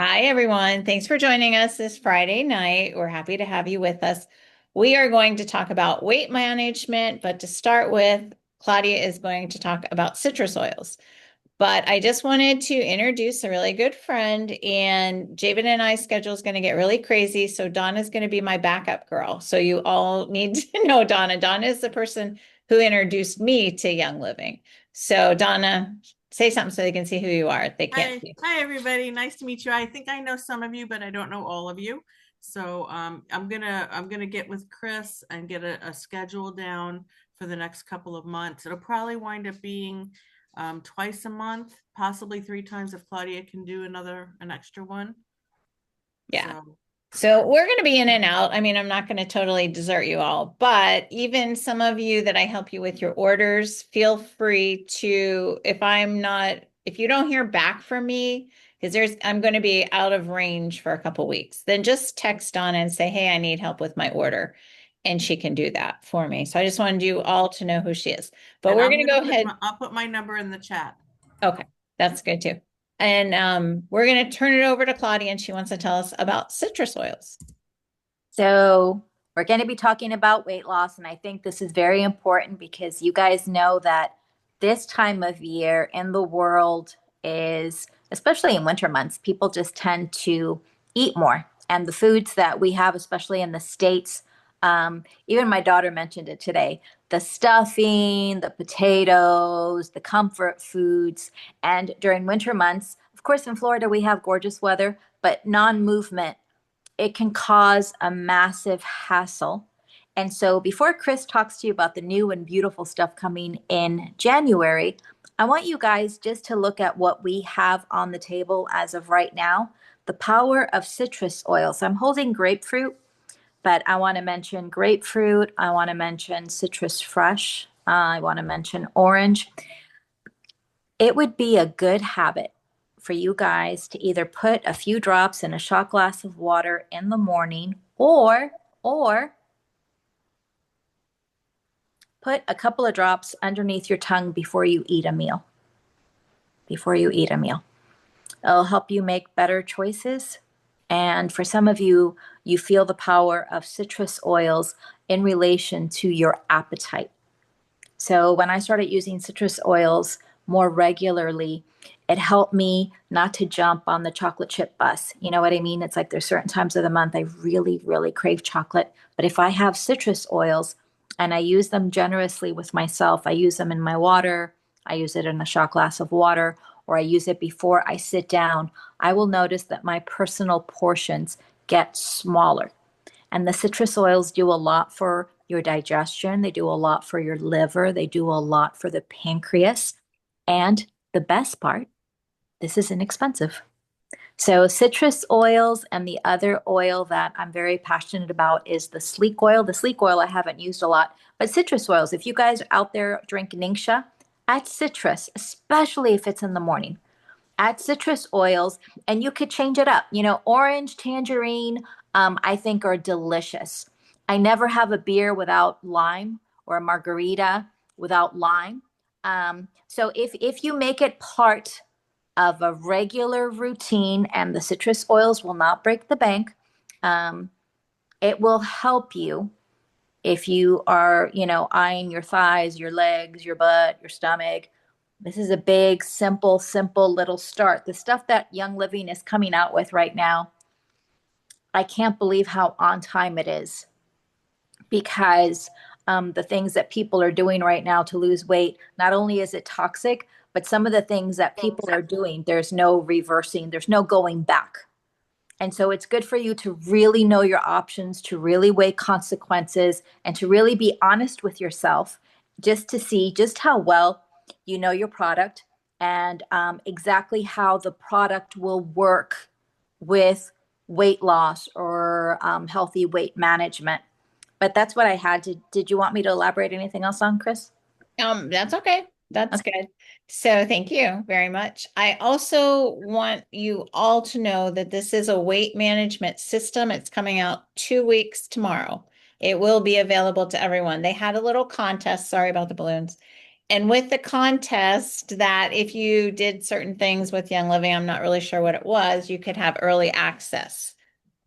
Hi, everyone. Thanks for joining us this Friday night. We're happy to have you with us. We are going to talk about weight management, but to start with, Claudia is going to talk about citrus oils. But I just wanted to introduce a really good friend, and Javen and I's schedule is going to get really crazy. So Donna's going to be my backup girl. So you all need to know Donna. Donna is the person who introduced me to Young Living. So Donna, say something so they can see who you are. They can't Hi, see. hi everybody. Nice to meet you. I think I know some of you, but I don't know all of you. So I'm gonna get with Chris and get a schedule down for the next couple of months. It'll probably wind up being twice a month, possibly three times if Claudia can do an extra one. Yeah. So So we're going to be in and out. I mean, I'm not going to totally desert you all, but even some of you that I help you with your orders, feel free to, if you don't hear back from me, because I'm going to be out of range for a couple weeks, then just text on and say, hey, I need help with my order. And she can do that for me. So I just wanted you all to know who she is. But and we're I'm going to gonna go put ahead. my number in the chat. Okay, that's good too. And we're going to turn it over to Claudia, and she wants to tell us about citrus oils. So, we're going to be talking about weight loss, and I think this is very important because you guys know that this time of year in the world is, especially in winter months, people just tend to eat more. And the foods that we have, especially in the States, even my daughter mentioned it today, the stuffing, the potatoes, the comfort foods. And during winter months, of course, in Florida, we have gorgeous weather, but non movement it can cause a massive hassle. And so, before Chris talks to you about the new and beautiful stuff coming in January, I want you guys just to look at what we have on the table as of right now the power of citrus oils. I'm holding grapefruit, but I want to mention grapefruit. I want to mention citrus fresh. I want to mention orange. It would be a good habit for you guys to either put a few drops in a shot glass of water in the morning or put a couple of drops underneath your tongue before you eat a meal. Before you eat a meal. It'll help you make better choices. And for some of you, you feel the power of citrus oils in relation to your appetite. So when I started using citrus oils more regularly, it helped me not to jump on the chocolate chip bus. You know what I mean? It's like there's certain times of the month I really, really crave chocolate. But if I have citrus oils and I use them generously with myself, I use them in my water, I use it in a shot glass of water, or I use it before I sit down, I will notice that my personal portions get smaller. And the citrus oils do a lot for your digestion. They do a lot for your liver. They do a lot for the pancreas. And the best part, this is inexpensive. So, citrus oils and the other oil that I'm very passionate about is the sleek oil. The sleek oil I haven't used a lot, but citrus oils, if you guys are out there drink Ningxia, add citrus, especially if it's in the morning. Add citrus oils and you could change it up. You know, orange, tangerine, I think are delicious. I never have a beer without lime or a margarita without lime. So if you make it part of a regular routine and the citrus oils will not break the bank, um, it will help you if you are, eyeing your thighs, your legs, your butt, your stomach. This is a big, simple little start. The stuff that Young Living is coming out with right now, I can't believe how on time it is because the things that people are doing right now to lose weight, not only is it toxic, but some of the things that people are doing, there's no reversing, there's no going back. And so it's good for you to really know your options, to really weigh consequences, and to really be honest with yourself just to see just how well you know your product and exactly how the product will work with weight loss or healthy weight management. But that's what I had. Did you want me to elaborate anything else on, Chris? That's okay. That's Okay. good. So thank you very much. I also want you all to know that this is a weight management system. It's coming out 2 weeks tomorrow. It will be available to everyone. They had a little contest. Sorry about the balloons. And with the contest that if you did certain things with Young Living, I'm not really sure what it was, you could have early access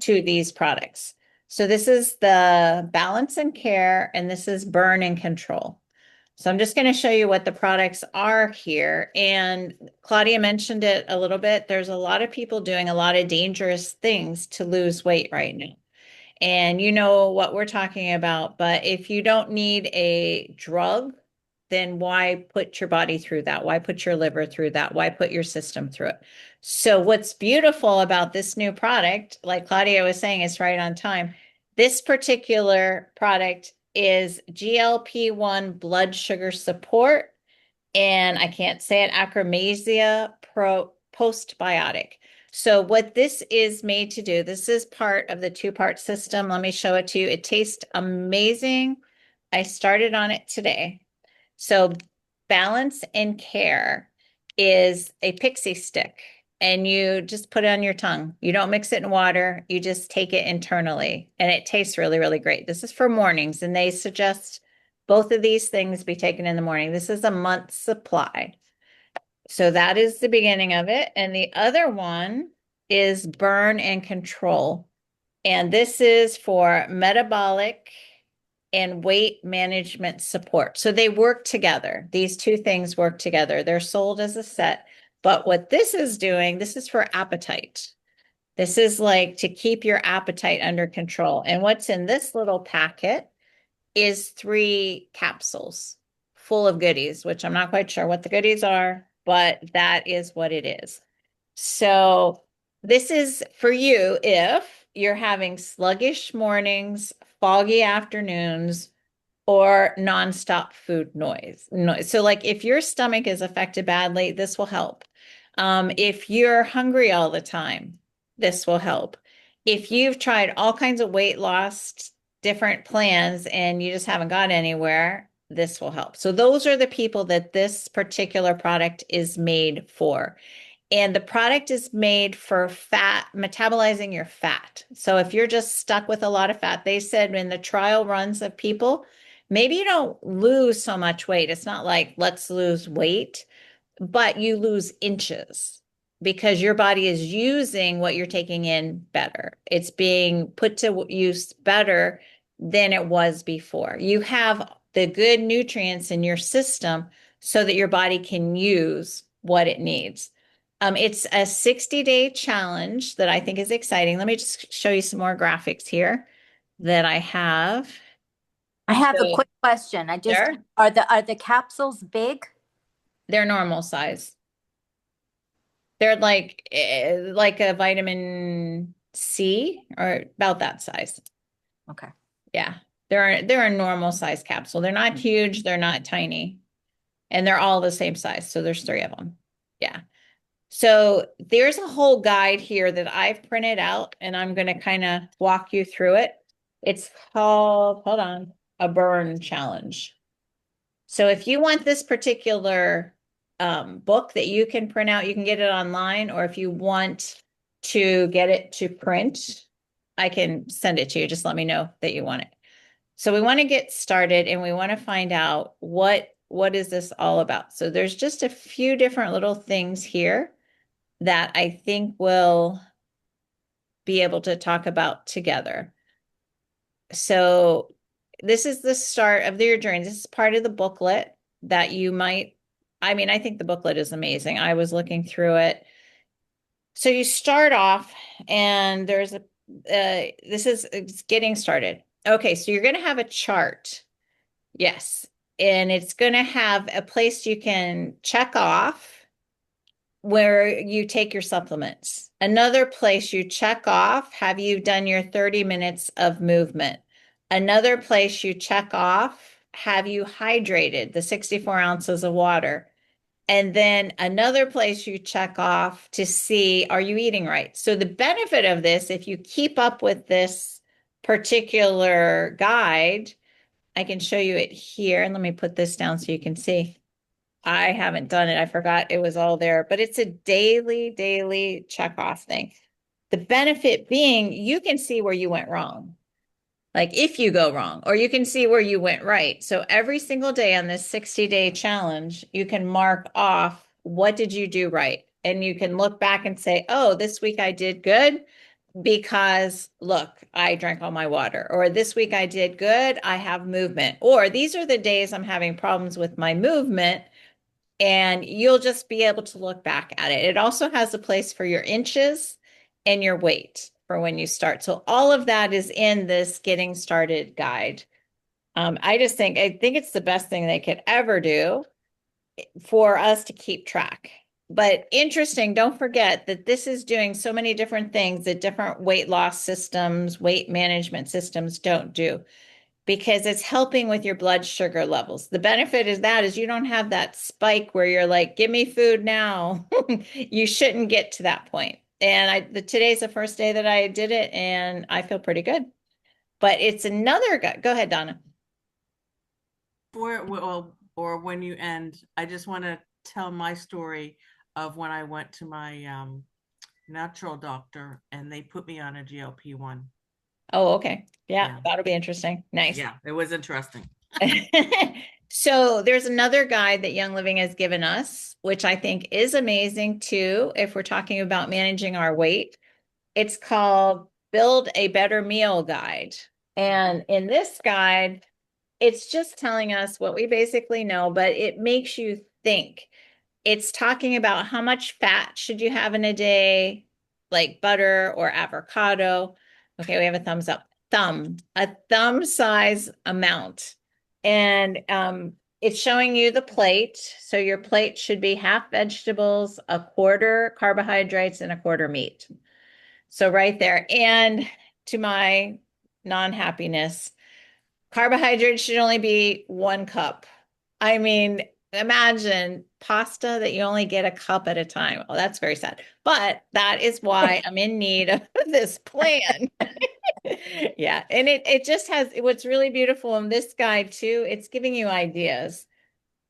to these products. So this is the Balance and Care, and this is Burn and Control. So I'm just going to show you what the products are here. And Claudia mentioned it a little bit. There's a lot of people doing a lot of dangerous things to lose weight right now. And you know what we're talking about. But if you don't need a drug, then why put your body through that? Why put your liver through that? Why put your system through it? So what's beautiful about this new product, like Claudia was saying, is right on time. This particular product is GLP-1 blood sugar support, and I can't say it, Acromesia postbiotic. So what this is made to do, this is part of the two-part system. Let me show it to you. It tastes amazing. I started on it today. So Balance and Care is a pixie stick, and you just put it on your tongue. You don't mix it in water. You just take it internally, and it tastes really, really great. This is for mornings, and they suggest both of these things be taken in the morning. This is a month's supply. So that is the beginning of it. And the other one is Burn and Control. And this is for metabolic and weight management support. So they work together. These two things work together. They're sold as a set. But what this is doing, this is for appetite. This is like to keep your appetite under control. And what's in this little packet is 3 capsules full of goodies, which I'm not quite sure what the goodies are, but that is what it is. So this is for you if you're having sluggish mornings, foggy afternoons, or nonstop food noise. So like if your stomach is affected badly, this will help. If you're hungry all the time, this will help. If you've tried all kinds of weight loss, different plans, and you just haven't got anywhere, this will help. So those are the people that this particular product is made for. And the product is made for fat, metabolizing your fat. So if you're just stuck with a lot of fat, they said in the trial runs of people, maybe you don't lose so much weight. It's not like let's lose weight, but you lose inches because your body is using what you're taking in better. It's being put to use better than it was before. You have the good nutrients in your system so that your body can use what it needs. It's a 60-day challenge that I think is exciting. Let me just show you some more graphics here that I have. I have a So- quick question. Sure. Are the capsules big? They're normal size. They're like a vitamin C or about that size. Okay. Yeah. They're a normal size capsule. They're not huge, they're not tiny. And they're all the same size. So there's 3 of them. Yeah. So there's a whole guide here that I've printed out, and I'm going to kind of walk you through it. It's called, hold on, a burn challenge. So if you want this particular book that you can print out, you can get it online, or if you want to get it to print, I can send it to you. Just let me know that you want it. So we want to get started, and we want to find out what is this all about. So there's just a few different little things here that I think we'll be able to talk about together. So this is the start of your journey. This is part of the booklet that you might, I mean, I think the booklet is amazing. I was looking through it. So you start off and there's this is it's getting started. Okay, so you're going to have a chart. Yes. And it's going to have a place you can check off where you take your supplements. Another place you check off, have you done your 30 minutes of movement? Another place you check off, have you hydrated the 64 ounces of water? And then another place you check off to see, are you eating right? So the benefit of this, if you keep up with this particular guide, I can show you it here. And let me put this down so you can see. I haven't done it. I forgot it was all there, but it's a daily check off thing. The benefit being you can see where you went wrong. like if you go wrong, or you can see where you went right. So every single day on this 60-day challenge, you can mark off what did you do right? And you can look back and say, oh, this week I did good because look, I drank all my water. Or this week I did good, I have movement. Or these are the days I'm having problems with my movement. And you'll just be able to look back at it. It also has a place for your inches and your weight for when you start. So all of that is in this getting started guide. I think it's the best thing they could ever do for us to keep track. But interesting, don't forget that this is doing so many different things that different weight loss systems, weight management systems don't do because it's helping with your blood sugar levels. The benefit is that is you don't have that spike where you're like, give me food now. You shouldn't get to that point. And today's the first day that I did it and I feel pretty good. But it's another go ahead, Donna. Or when you end, I just want to tell my story of when I went to my natural doctor and they put me on a GLP-1. Oh, okay. Yeah, Yeah. that'll be interesting. Nice. Yeah, it was interesting. So there's another guide that Young Living has given us, which I think is amazing too, if we're talking about managing our weight. It's called Build a Better Meal Guide. And in this guide, it's just telling us what we basically know, but it makes you think. It's talking about how much fat should you have in a day, like butter or avocado. Okay, we have a thumbs up. A thumb size amount. And it's showing you the plate. So your plate should be half vegetables, a quarter carbohydrates, and a quarter meat. So right there. And to my non-happiness, carbohydrates should only be 1 cup. I mean, imagine pasta that you only get a cup at a time. Well, that's very sad. But that is why I'm in need of this plan. Yeah. And it just has what's really beautiful in this guide too, it's giving you ideas.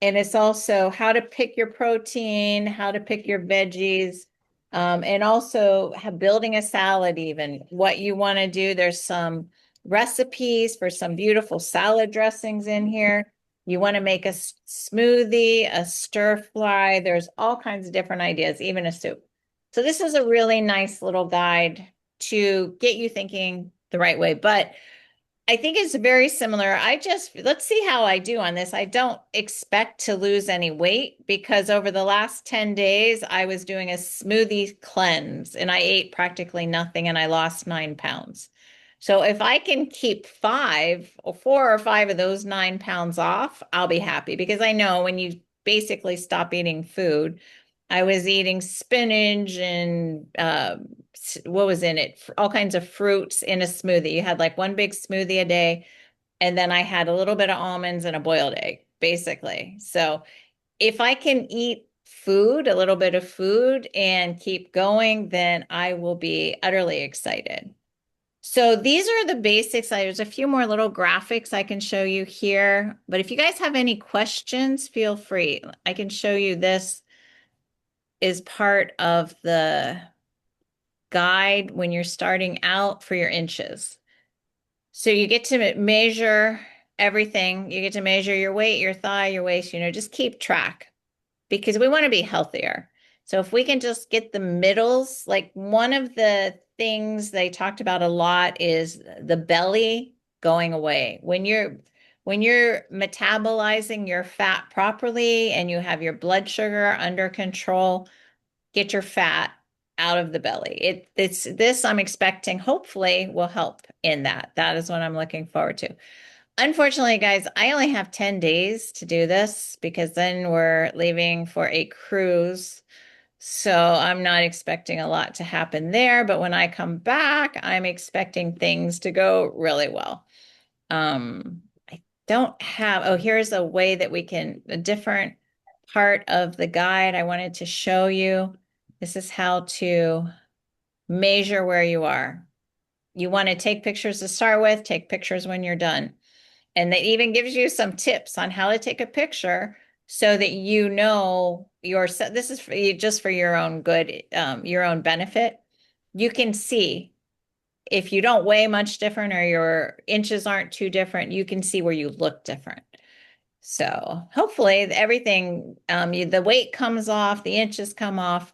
And it's also how to pick your protein, how to pick your veggies, and also building a salad, even what you want to do. There's some recipes for some beautiful salad dressings in here. You want to make a smoothie, a stir fry. There's all kinds of different ideas, even a soup. So this is a really nice little guide to get you thinking the right way. But I think it's very similar. Let's see how I do on this. I don't expect to lose any weight because over the last 10 days, I was doing a smoothie cleanse and I ate practically nothing and I lost 9 pounds. So if I can keep 4 or 5 of those 9 pounds off, I'll be happy because I know when you basically stop eating food, I was eating spinach and what was in it? All kinds of fruits in a smoothie. You had like one big smoothie a day, and then I had a little bit of almonds and a boiled egg, basically. So if I can eat food, a little bit of food, and keep going, then I will be utterly excited. So these are the basics. There's a few more little graphics I can show you here, but if you guys have any questions, feel free. I can show you this is part of the guide when you're starting out for your inches. So you get to measure everything. You get to measure your weight, your thigh, your waist, just keep track because we want to be healthier. So if we can just get the middles, like one of the things they talked about a lot is the belly going away. When you're metabolizing your fat properly and you have your blood sugar under control, get your fat out of the belly. It's this I'm expecting hopefully will help in that. That is what I'm looking forward to. Unfortunately, guys, I only have 10 days to do this because then we're leaving for a cruise. So I'm not expecting a lot to happen there, but when I come back, I'm expecting things to go really well. I don't have, oh, here's a way that a different part of the guide I wanted to show you. This is how to measure where you are. You want to take pictures to start with, take pictures when you're done. And it even gives you some tips on how to take a picture so that you know this is just for your own good, your own benefit. You can see if you don't weigh much different or your inches aren't too different, you can see where you look different. So hopefully everything, the weight comes off, the inches come off,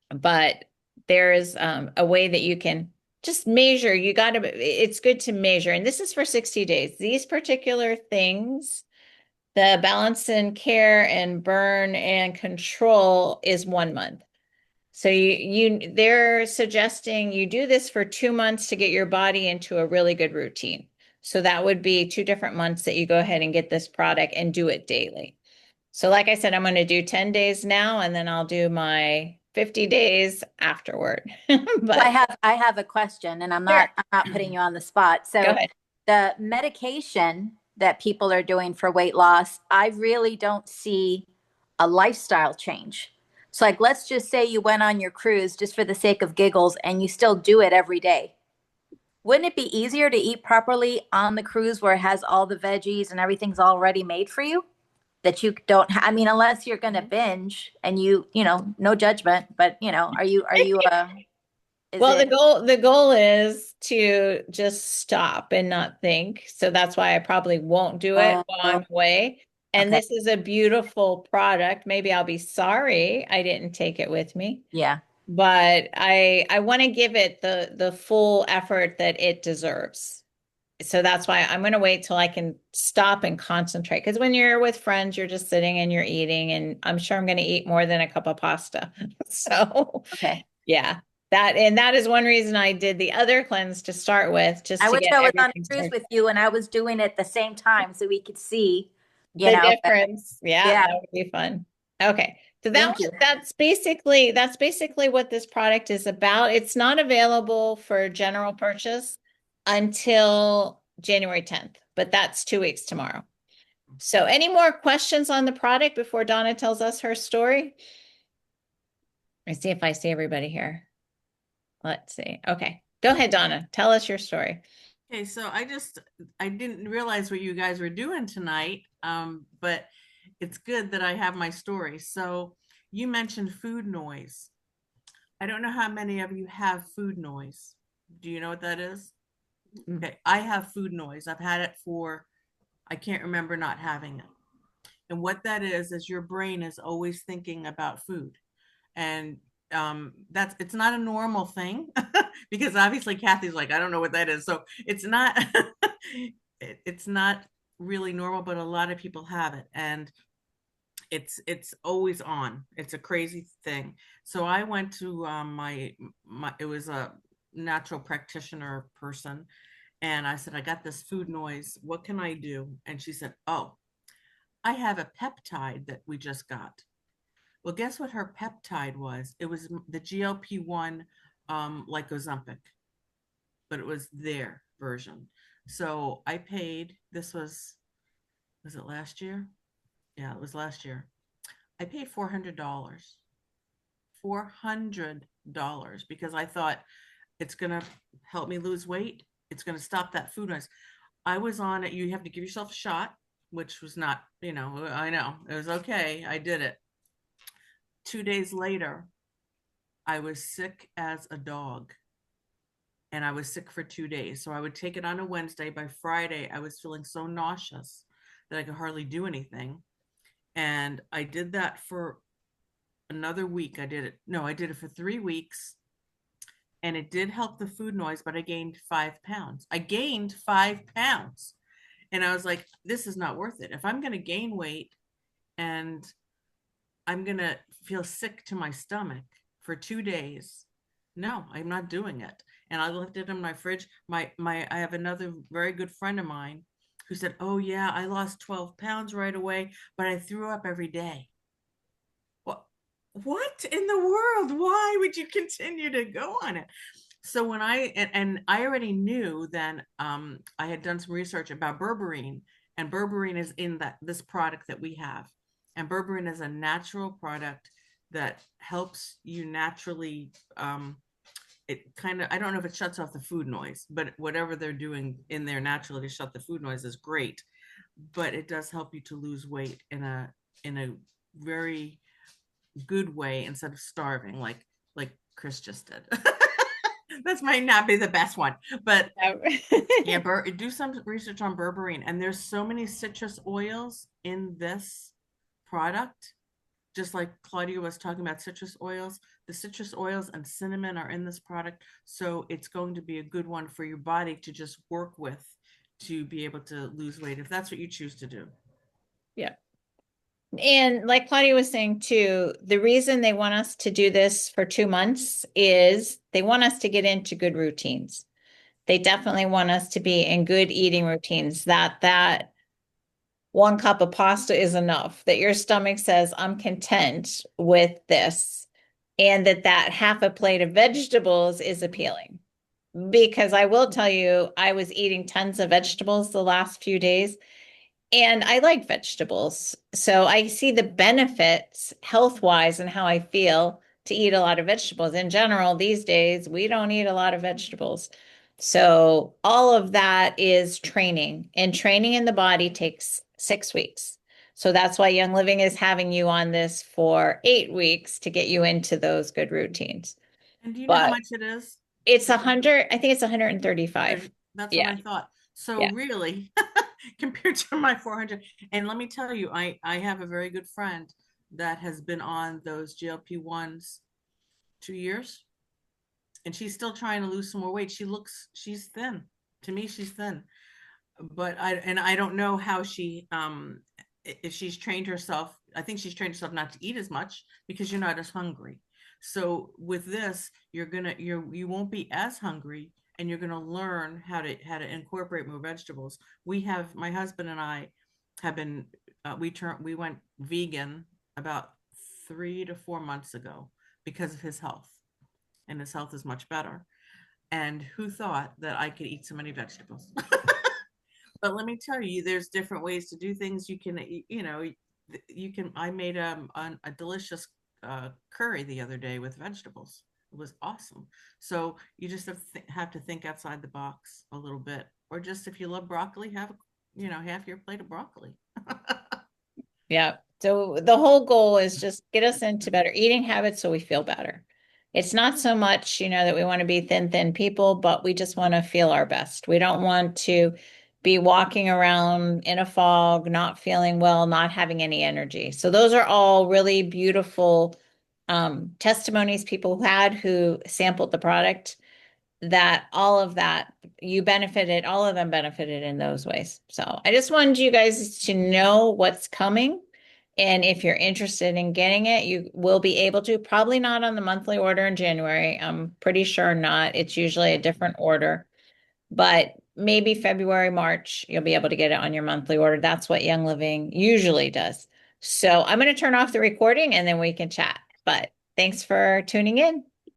but there is a way that you can just measure. It's good to measure. And this is for 60 days. These particular things, the balance and care and burn and control is 1 month. So they're suggesting you do this for 2 months to get your body into a really good routine. So that would be 2 different months that you go ahead and get this product and do it daily. So like I said, I'm going to do 10 days now, and then I'll do my 50 days afterward. But I have a question, and Sure. I'm not putting you on the spot. Go So ahead. the medication that people are doing for weight loss, I really don't see a lifestyle change. So like, let's just say you went on your cruise just for the sake of giggles and you still do it every day. Wouldn't it be easier to eat properly on the cruise where it has all the veggies and everything's already made for you? That you don't I mean, unless you're going to binge and you know, no judgment, but you know, are you is Well, it the goal is to just stop and not think. So that's why I probably won't do it while uh, I'm away. And okay. this is a beautiful product. Maybe I'll be sorry I didn't take it with me, Yeah. but I want to give it the full effort that it deserves. So that's why I'm going to wait till I can stop and concentrate. Because when you're with friends, you're just sitting and you're eating, and I'm sure I'm going to eat more than a cup of pasta. So Okay. yeah, that is one reason I did the other cleanse to start with, just I to wish get I was on everything a cruise started. with you and I was doing it at the same time so we could see, you The know. difference. Yeah, Yeah. that would be fun. Okay. So Thank you. that's basically what this product is about. It's not available for general purchase until January 10th, but that's 2 weeks tomorrow. So any more questions on the product before Donna tells us her story? Let's see if I see everybody here. Let's see. Okay. Go ahead, Donna. Tell us your story. Okay, so I didn't realize what you guys were doing tonight, but it's good that I have my story. So you mentioned food noise. I don't know how many of you have food noise. Do you know what that is? Okay, I have food noise. I've had it for, I can't remember not having it. And what that is your brain is always thinking about food. And that's it's not a normal thing because obviously Kathy's like, I don't know what that is. So it's not it's not really normal, but a lot of people have it. And it's always on. It's a crazy thing. So I went to my it was a natural practitioner person, and I said, I got this food noise. What can I do? And she said, oh, I have a peptide that we just got. Well, guess what her peptide was? It was the GLP-1, like Ozempic, but it was their version. So I paid, this was it last year? Yeah, it was last year. I paid $400. $400 because I thought it's going to help me lose weight. It's going to stop that food noise. I was on it. You have to give yourself a shot, which was not, I know it was okay. I did it. 2 days later, I was sick as a dog, and I was sick for 2 days. So I would take it on a Wednesday. By Friday, I was feeling so nauseous that I could hardly do anything. And I did that for another week. I did it for 3 weeks, and it did help the food noise, but I gained 5 pounds. I gained 5 pounds. And I was like, this is not worth it. If I'm going to gain weight and I'm going to feel sick to my stomach for 2 days, no, I'm not doing it. And I left it in my fridge. I have another very good friend of mine who said, oh yeah, I lost 12 pounds right away, but I threw up every day. What in the world? Why would you continue to go on it? So when and I already knew then, I had done some research about berberine, and berberine is in this product that we have. And berberine is a natural product that helps you naturally, it kind of, I don't know if it shuts off the food noise, but whatever they're doing in there naturally to shut the food noise is great. But it does help you to lose weight in a very good way instead of starving like Chris just did. That might not be the best one, but yeah, Yeah. do some research on berberine. And there's so many citrus oils in this product. Just like Claudia was talking about citrus oils, the citrus oils and cinnamon are in this product. So it's going to be a good one for your body to just work with to be able to lose weight if that's what you choose to do. Yeah. And like Claudia was saying too, the reason they want us to do this for 2 months is they want us to get into good routines. They definitely want us to be in good eating routines, that 1 cup of pasta is enough, that your stomach says, I'm content with this, and that half a plate of vegetables is appealing. Because I will tell you, I was eating tons of vegetables the last few days, and I like vegetables. So I see the benefits health-wise and how I feel to eat a lot of vegetables. In general, these days, we don't eat a lot of vegetables. So all of that is training, and training in the body takes 6 weeks. So that's why Young Living is having you on this for 8 weeks to get you into those good routines. And do you know how But much it is? it's 100, I think it's 135. That's what Yeah, I thought. So yeah. really, compared to my 400, and let me tell you, I have a very good friend that has been on those GLP-1s 2 years, and she's still trying to lose some more weight. She's thin. To me, she's thin. But I don't know how she if she's trained herself. I think she's trained herself not to eat as much because you're not as hungry. So with this, you won't be as hungry, and you're gonna learn how to incorporate more vegetables. We have my husband and I have been we went vegan about 3 to 4 months ago because of his health, and his health is much better. And who thought that I could eat so many vegetables? But let me tell you, there's different ways to do things. You can, you can. I made a delicious curry the other day with vegetables. It was awesome. So you just have to think outside the box a little bit, or just if you love broccoli, have half your plate of broccoli. Yeah. So the whole goal is just get us into better eating habits so we feel better. It's not so much, that we want to be thin people, but we just want to feel our best. We don't want to be walking around in a fog, not feeling well, not having any energy. So those are all really beautiful testimonies people had who sampled the product, that all of that you benefited, all of them benefited in those ways. So I just wanted you guys to know what's coming. And if you're interested in getting it, you will be able to, probably not on the monthly order in January. I'm pretty sure not. It's usually a different order, but maybe February, March, you'll be able to get it on your monthly order. That's what Young Living usually does. So I'm going to turn off the recording and then we can chat. But thanks for tuning in.